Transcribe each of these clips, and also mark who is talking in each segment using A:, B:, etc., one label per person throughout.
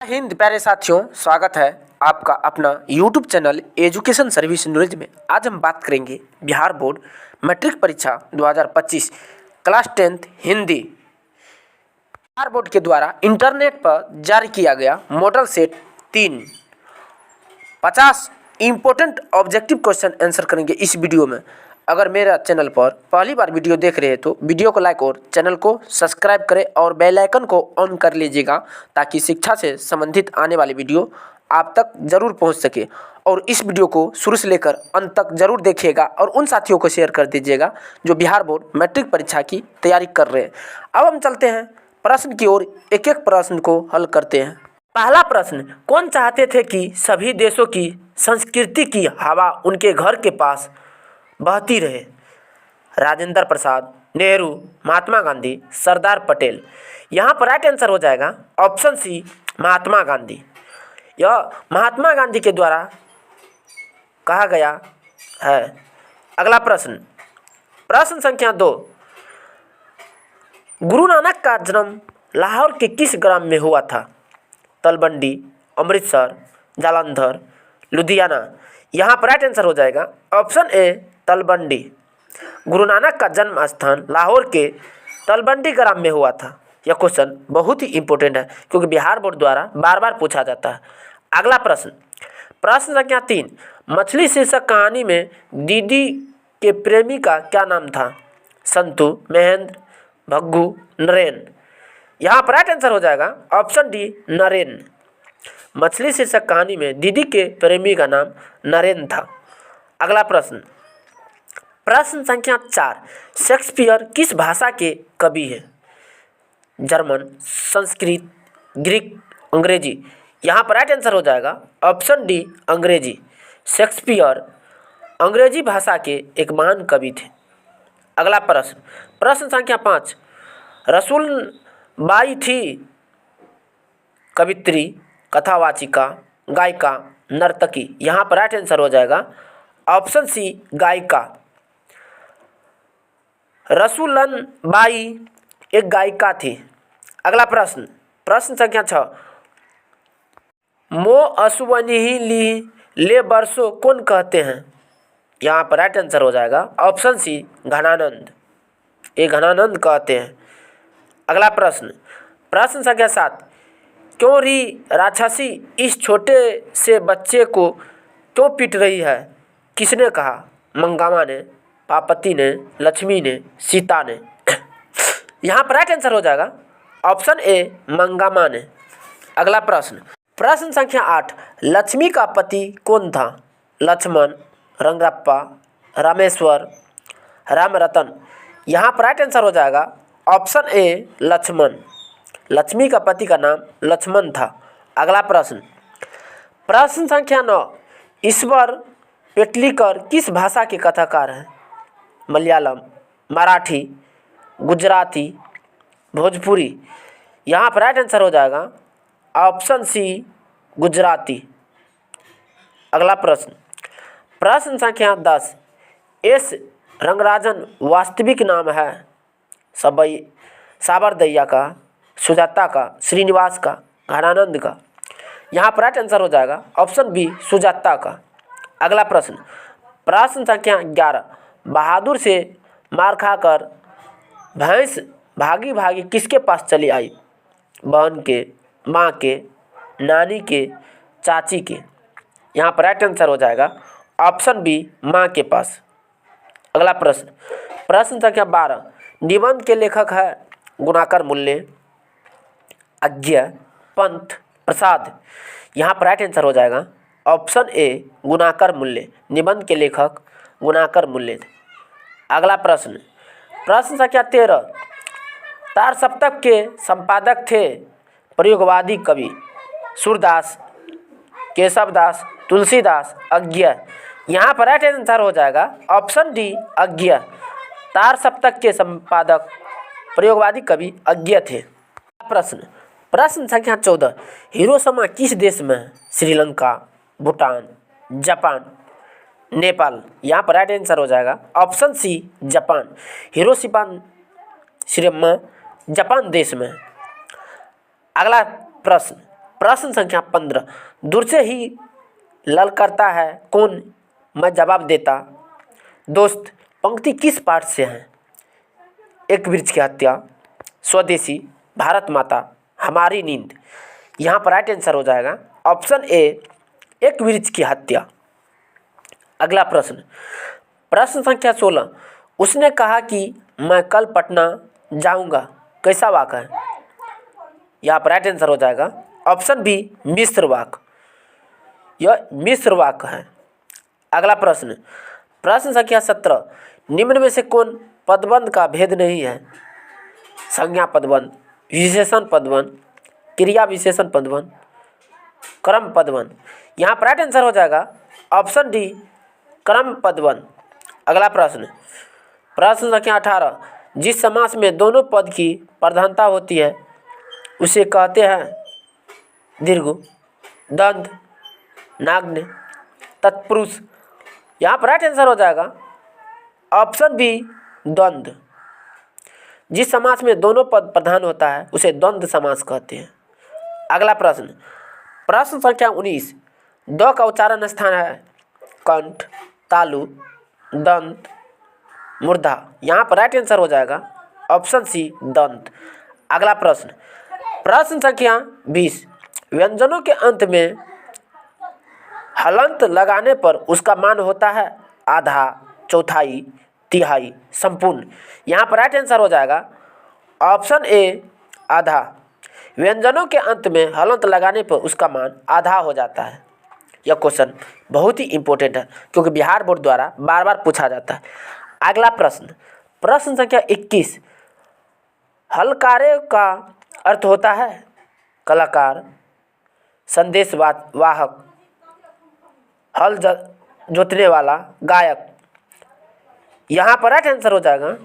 A: हिंद प्यारे साथियों, स्वागत है आपका अपना YouTube channel education service knowledge में। आज हम बात करेंगे बिहार बोर्ड मैट्रिक परीक्षा 2025 class 10th Hindi. Bihar board के द्वारा इंटरनेट पर जारी किया गया model set 3 50 important objective question answer करेंगे इस वीडियो में। अगर मेरा चैनल पर पहली बार वीडियो देख रहे हैं तो वीडियो को लाइक और चैनल को सब्सक्राइब करें और बेल आइकन को ऑन कर लीजिएगा ताकि शिक्षा से संबंधित आने वाली वीडियो आप तक जरूर पहुंच सके। और इस वीडियो को शुरू से लेकर अंत तक जरूर देखिएगा और उन साथियों को शेयर कर दीजिएगा जो बिहार बोर्ड मैट्रिक परीक्षा की तैयारी कर रहे हैं। अब हम चलते हैं प्रश्न की ओर, एक एक प्रश्न को हल करते हैं। पहला प्रश्न, कौन चाहते थे कि सभी देशों की संस्कृति की हवा उनके घर के पास बहती रहे? राजेंद्र प्रसाद, नेहरू, महात्मा गांधी, सरदार पटेल। यहाँ पर राइट आंसर हो जाएगा ऑप्शन सी, महात्मा गांधी। यह महात्मा गांधी के द्वारा कहा गया है। अगला प्रश्न, प्रश्न संख्या 2, गुरु नानक का जन्म लाहौर के किस ग्राम में हुआ था? तलवंडी, अमृतसर, जालंधर, लुधियाना। यहाँ पर राइट आंसर हो जाएगा ऑप्शन ए, तलवंडी। गुरु नानक का जन्म स्थान लाहौर के तलवंडी ग्राम में हुआ था। यह क्वेश्चन बहुत ही इंपॉर्टेंट है क्योंकि बिहार बोर्ड द्वारा बार बार पूछा जाता है। अगला प्रश्न, प्रश्न संख्या 3, मछली शीर्षक कहानी में दीदी के प्रेमी का क्या नाम था? संतू, महेंद्र, भग्गू, नरेन। यहाँ पर राइट आंसर हो जाएगा ऑप्शन डी, नरेन। मछली शीर्षक कहानी में दीदी के प्रेमी का नाम नरेन था। अगला प्रश्न, प्रश्न संख्या 4, शेक्सपियर किस भाषा के कवि हैं? जर्मन, संस्कृत, ग्रीक, अंग्रेजी। यहाँ पर राइट आंसर हो जाएगा ऑप्शन डी, अंग्रेजी। शेक्सपियर अंग्रेजी भाषा के एक महान कवि थे। अगला प्रश्न, प्रश्न संख्या 5, रसूल बाई थी कवित्री, कथावाचिका, गायिका, नर्तकी। यहाँ पर राइट आंसर हो जाएगा ऑप्शन सी, गायिका। रसूलन बाई एक गायिका थी। अगला प्रश्न, प्रश्न संख्या 6, मो असुवनिही ली ले बरसो कौन कहते हैं? यहाँ पर राइट आंसर हो जाएगा ऑप्शन सी, घनानंद। ये घनानंद कहते हैं। अगला प्रश्न, प्रश्न संख्या 7, क्यों री राक्षसी इस छोटे से बच्चे को क्यों पीट रही है? किसने कहा? मंगामा ने, पार्वती ने, लक्ष्मी ने, सीता ने। यहाँ पर राइट आंसर हो जाएगा ऑप्शन ए, मंगामा ने। अगला प्रश्न, प्रश्न संख्या 8, लक्ष्मी का पति कौन था? लक्ष्मण, रंगरप्पा, रामेश्वर, रामरतन। यहाँ पर राइट आंसर हो जाएगा ऑप्शन ए, लक्ष्मण। लक्ष्मी का पति का नाम लक्ष्मण था। अगला प्रश्न, प्रश्न संख्या 9, ईश्वर पेटलीकर किस भाषा के कथाकार हैं? मलयालम, मराठी, गुजराती, भोजपुरी। यहाँ पर राइट आंसर हो जाएगा ऑप्शन सी, गुजराती। अगला प्रश्न, प्रश्न संख्या 10, एस रंगराजन वास्तविक नाम है? साबरदैया का, सुजाता का, श्रीनिवास का, घनानंद का। यहाँ पर राइट आंसर हो जाएगा ऑप्शन बी, सुजाता का। अगला प्रश्न, प्रश्न संख्या 11, बहादुर से मार खाकर भैंस भागी भागी किसके पास चली आई? बहन के, माँ के, नानी के, चाची के। यहाँ पर राइट आंसर हो जाएगा ऑप्शन बी, माँ के पास। अगला प्रश्न, प्रश्न संख्या 12, निबंध के लेखक है गुणाकर मूल्य, अज्ञ, पंत, प्रसाद। यहाँ पर राइट आंसर हो जाएगा ऑप्शन ए, गुणाकर मूल्य। निबंध के लेखक गुणाकर मूल्य थे। अगला प्रश्न, प्रश्न संख्या 13, तार सप्तक के संपादक थे प्रयोगवादी कवि? सूरदास, केशवदास, तुलसीदास, अज्ञ। यहाँ पर राइट आंसर हो जाएगा ऑप्शन डी, अज्ञ। तार सप्तक के संपादक प्रयोगवादी कवि अज्ञ थे। प्रश्न, प्रश्न संख्या 14, हिरोशिमा किस देश में है? श्रीलंका, भूटान, जापान, नेपाल। यहाँ पर राइट आंसर हो जाएगा option C, Japan. Hiroshima Japan देश में। अगला प्रश्न, प्रश्न संख्या 15, दूर से ही ललकारता है कौन, मैं जवाब देता। दोस्त, पंक्ति किस पाठ से है? एक वृक्ष की हत्या, स्वदेशी, भारत माता, हमारी नींद। यहाँ पर राइट आंसर हो जाएगा ऑप्शन ए, एक वृक्ष की हत्या। अगला प्रश्न, प्रश्न संख्या 16, उसने कहा कि मैं कल पटना जाऊंगा, कैसा वाक्य है? यहाँ पर राइट आंसर हो जाएगा ऑप्शन बी, मिश्र वाक्य। यह मिश्र वाक्य है। अगला प्रश्न, प्रश्न संख्या 17, निम्न में से कौन पदबंध का भेद नहीं है? संज्ञा पदबंध, विशेषण पदबंध, क्रिया विशेषण पदबंध, क्रम पदबंध। यहाँ पर राइट आंसर हो जाएगा ऑप्शन डी, क्रम पदबंध। अगला प्रश्न, प्रश्न संख्या 18, जिस समास में दोनों पद की प्रधानता होती है उसे कहते हैं दीर्घ, दंत, नाग्न, तत्पुरुष। यहाँ पर राइट आंसर हो जाएगा ऑप्शन बी, द्वंद्व। जिस समास में दोनों पद प्रधान होता है उसे द्वंद्व समास कहते हैं। अगला प्रश्न, प्रश्न संख्या 19, द का उच्चारण स्थान है कंठ, तालु, दंत, मूर्धा। यहाँ पर राइट आंसर हो जाएगा ऑप्शन सी, दंत। अगला प्रश्न, प्रश्न संख्या 20, व्यंजनों के अंत में हलंत लगाने पर उसका मान होता है आधा, चौथाई, तिहाई, संपूर्ण। यहाँ पर राइट आंसर हो जाएगा ऑप्शन ए, आधा। व्यंजनों के अंत में हलंत लगाने पर उसका मान आधा हो जाता है। यह क्वेश्चन बहुत ही इंपॉर्टेंट है क्योंकि बिहार बोर्ड द्वारा बार बार पूछा जाता है। अगला प्रश्न, प्रश्न संख्या 21, हलकारे का अर्थ होता है कलाकार, संदेश वाहक, हल जोतने वाला, गायक। यहाँ पर राइट आंसर हो जाएगा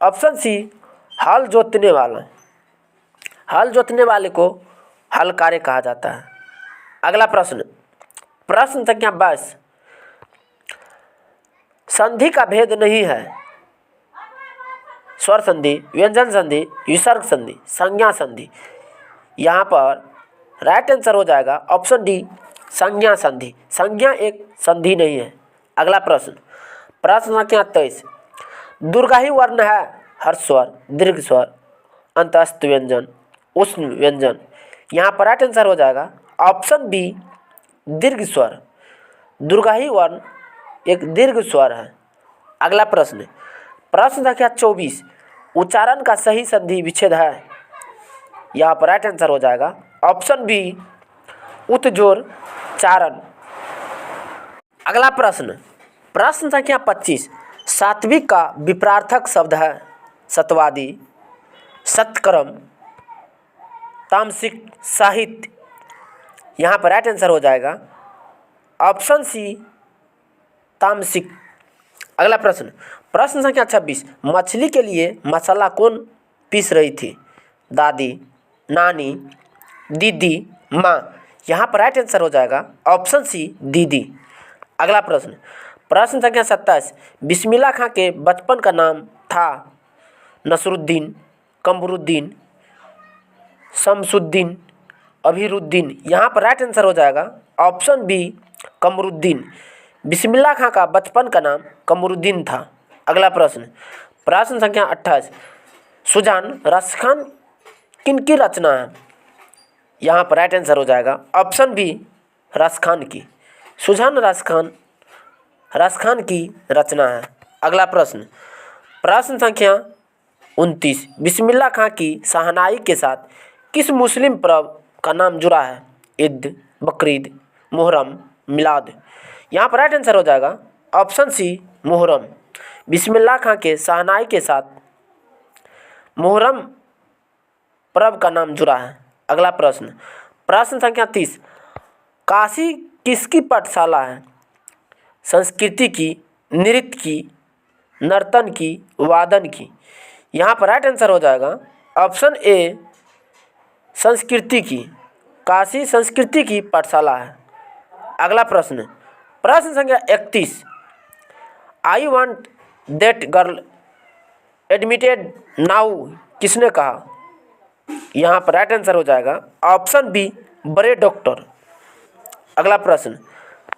A: ऑप्शन सी, हल जोतने वाला। हल जोतने वाले को हलकारे कहा जाता है। अगला प्रश्न, प्रश्न संख्या 22, संधि का भेद नहीं है स्वर संधि, व्यंजन संधि, विसर्ग संधि, संज्ञा संधि। यहाँ पर राइट आंसर हो जाएगा ऑप्शन डी, संज्ञा संधि। संज्ञा एक संधि नहीं है। अगला प्रश्न, प्रश्न संख्या 23, दुर्गाही वर्ण है हर्ष स्वर, दीर्घ स्वर, अंतस्थ व्यंजन, उष्ण व्यंजन। यहाँ पर राइट आंसर हो जाएगा ऑप्शन बी, दीर्घ स्वर। दुर्गाही वर्ण एक दीर्घ स्वर है। अगला प्रश्न, प्रश्न संख्या 24, उच्चारण का सही संधि विच्छेद है। यहाँ पर राइट आंसर हो जाएगा ऑप्शन बी, उत्जोर चारण। अगला प्रश्न, प्रश्न संख्या 25, सात्विक का विपरार्थक शब्द है सत्वादी, सत्कर्म, तामसिक, साहित्य। यहाँ पर राइट आंसर हो जाएगा ऑप्शन सी, तामसिक। अगला प्रश्न, प्रश्न संख्या 26, मछली के लिए मसाला कौन पीस रही थी? दादी, नानी, दीदी, माँ। यहाँ पर राइट आंसर हो जाएगा ऑप्शन सी, दीदी। अगला प्रश्न, प्रश्न संख्या 27, बिस्मिल्लाह खां के बचपन का नाम था नसरुद्दीन, कमरुद्दीन, शमसुद्दीन, अभिरुद्दीन। यहाँ पर राइट आंसर हो जाएगा ऑप्शन बी, कमरुद्दीन। बिस्मिल्लाह खां का बचपन का नाम कमरुद्दीन था। अगला प्रश्न, प्रश्न संख्या 28, सुजान रसखान किनकी रचना है? यहाँ पर राइट आंसर हो जाएगा ऑप्शन बी, रसखान की। सुजान रसखान की रचना है। अगला प्रश्न, प्रश्न संख्या 29, बिस्मिल्लाह खां की शहनाई के साथ किस मुस्लिम पर्व का नाम जुड़ा है? ईद, बकरीद, मुहर्रम, मिलाद। यहाँ पर राइट आंसर हो जाएगा ऑप्शन सी, मुहर्रम। बिस्मिल्लाह खां के शहनाई के साथ मुहर्रम पर्व का नाम जुड़ा है। अगला प्रश्न, प्रश्न संख्या 30, काशी किसकी पाठशाला है? संस्कृति की, नृत्य की, नर्तन की, वादन की। यहाँ पर राइट आंसर हो जाएगा ऑप्शन ए, संस्कृति की। काशी संस्कृति की पाठशाला है। अगला प्रश्न, प्रश्न संख्या 31, I want that girl admitted now किसने कहा? यहाँ पर राइट आंसर हो जाएगा ऑप्शन बी, बड़े डॉक्टर। अगला प्रश्न,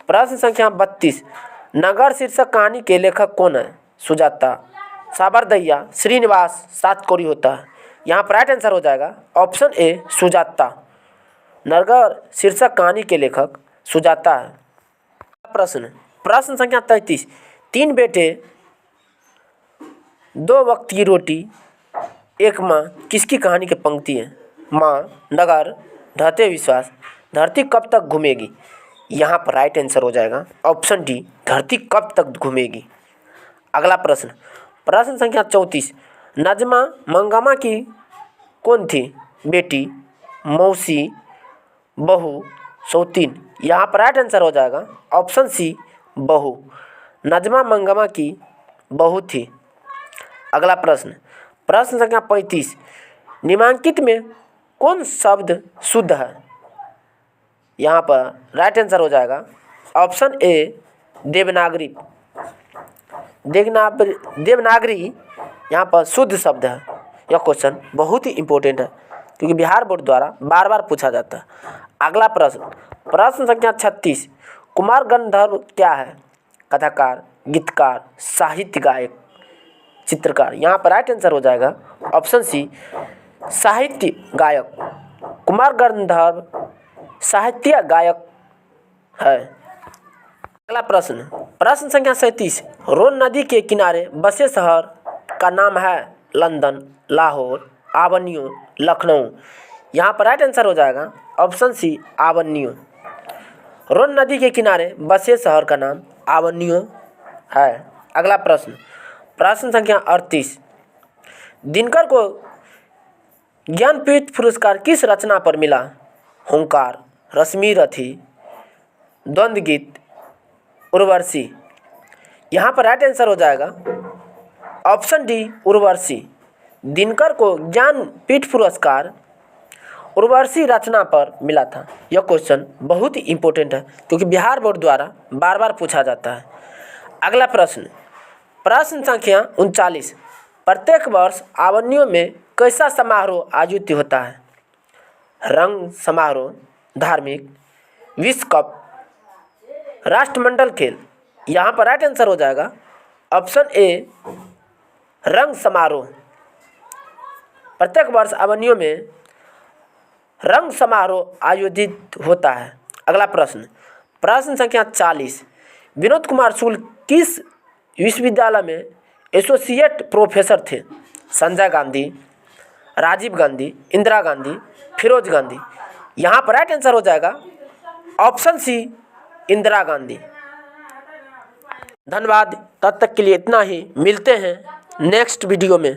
A: प्रश्न संख्या 32, नगर शीर्षक कहानी के लेखक कौन है? सुजाता, साबरदैया, श्रीनिवास, सातकोरी होता है। यहाँ पर राइट आंसर हो जाएगा ऑप्शन ए सुजाता। नगर शीर्षक कहानी के लेखक सुजाता है। प्रश्न, प्रश्न संख्या 33, 3 बेटे 2 वक्त की रोटी एक माँ किसकी कहानी की पंक्ति है? माँ, नगर, ढहते विश्वास, धरती कब तक घूमेगी। यहाँ पर राइट आंसर हो जाएगा ऑप्शन डी, धरती कब तक घूमेगी। अगला प्रश्न, प्रश्न संख्या 34, नजमा मंगमा की कौन थी? बेटी, मौसी, बहू, सौतीन। यहाँ पर राइट आंसर हो जाएगा ऑप्शन सी, बहू। नजमा मंगमा की बहू थी। अगला प्रश्न, प्रश्न संख्या 35, निम्नलिखित में कौन शब्द शुद्ध है? यहाँ पर राइट आंसर हो जाएगा ऑप्शन ए देवनागरी। देवनागरी यहाँ पर शुद्ध शब्द है। यह क्वेश्चन बहुत ही इम्पोर्टेंट है क्योंकि बिहार बोर्ड द्वारा बार बार पूछा जाता है। अगला प्रश्न, प्रश्न संख्या 36, कुमार गंधर्व क्या है? कथाकार, गीतकार, साहित्य गायक, चित्रकार। यहाँ पर राइट आंसर हो जाएगा ऑप्शन सी, साहित्य गायक। कुमार गंधर्व साहित्य गायक है। अगला प्रश्न, प्रश्न संख्या 37, रोन नदी के किनारे बसे शहर का नाम है? लंदन, लाहौर, आबन्यो, लखनऊ। यहाँ पर राइट आंसर हो जाएगा ऑप्शन सी, आबन्यो। रोन नदी के किनारे बसे शहर का नाम आबन्यो है। अगला प्रश्न, प्रश्न संख्या 38, दिनकर को ज्ञानपीठ पुरस्कार किस रचना पर मिला? हुंकार, रश्मिरथी, द्वंद्व गीत, उर्वशी। यहाँ पर राइट आंसर हो जाएगा ऑप्शन डी, उर्वशी। दिनकर को ज्ञानपीठ पुरस्कार उर्वशी रचना पर मिला था। यह क्वेश्चन बहुत ही इम्पोर्टेंट है क्योंकि बिहार बोर्ड द्वारा बार बार पूछा जाता है। अगला प्रश्न, प्रश्न संख्या 39, प्रत्येक वर्ष आबन्यो में कैसा समारोह आयोजित होता है? रंग समारोह, धार्मिक, विश्व कप, राष्ट्रमंडल खेल। यहाँ पर राइट आंसर हो जाएगा ऑप्शन ए, रंग समारोह। प्रत्येक वर्ष आबन्यो में रंग समारोह आयोजित होता है। अगला प्रश्न, प्रश्न संख्या 40, विनोद कुमार शुक्ल किस विश्वविद्यालय में एसोसिएट प्रोफेसर थे? संजय गांधी, राजीव गांधी, इंदिरा गांधी, फिरोज गांधी। यहाँ पर राइट आंसर हो जाएगा ऑप्शन सी, इंदिरा गांधी। धन्यवाद, तब तक के लिए इतना ही। मिलते हैं नेक्स्ट वीडियो में।